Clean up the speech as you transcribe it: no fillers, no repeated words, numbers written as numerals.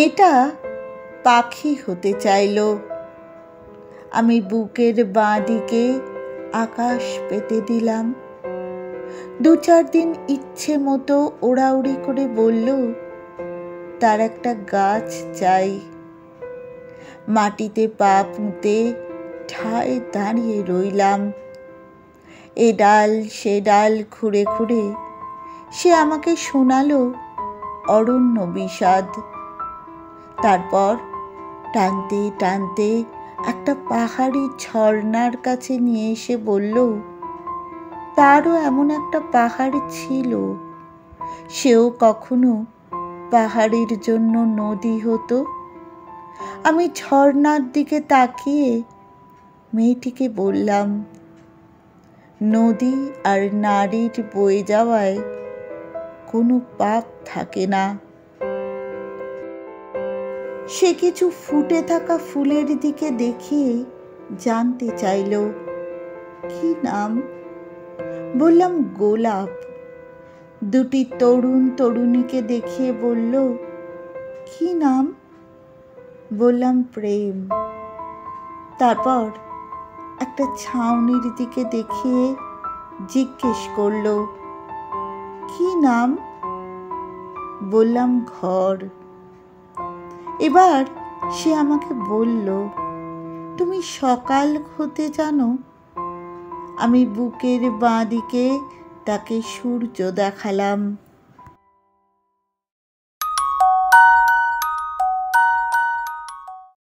মেয়েটা পাখি হতে চাইল। আমি বুকের বাঁ দিকে আকাশ পেতে দিলাম। 2-4 দিন ইচ্ছে মতো ওড়াউড়ি করে বলল তার একটা গাছ চাই। মাটিতে পা পুঁতে ঠায় দাঁড়িয়ে রইলাম। এ ডাল সে ডাল খুঁড়ে খুঁড়ে সে আমাকে শোনালো অরণ্য বিষাদ। তারপর টানতে টানতে একটা পাহাড়ি ঝর্ণার কাছে নিয়ে এসে বলল তারও এমন একটা পাহাড় ছিল, সেও কখনো পাহাড়ের জন্য নদী হতো। আমি ঝর্ণার দিকে তাকিয়ে মেয়েটিকে বললাম, নদী আর নারীর বয়ে যাওয়ায় কোনো পাপ থাকে না। সে কিছু ফুটে থাকা ফুলের দিকে দেখিয়ে জানতে চাইল কি নাম। বললাম গোলাপ। দুটি তরুণ তরুণীকে দেখিয়ে বলল কি নাম। বললাম প্রেম। তারপর একটা ছাউনির দিকে দেখিয়ে জিজ্ঞেস করল কি নাম। বললাম ঘর। এবার সে আমাকে বলল তুমি সকাল হতে জানো। আমি বুকের বাঁ দিকে তাকে সূর্য দেখালাম।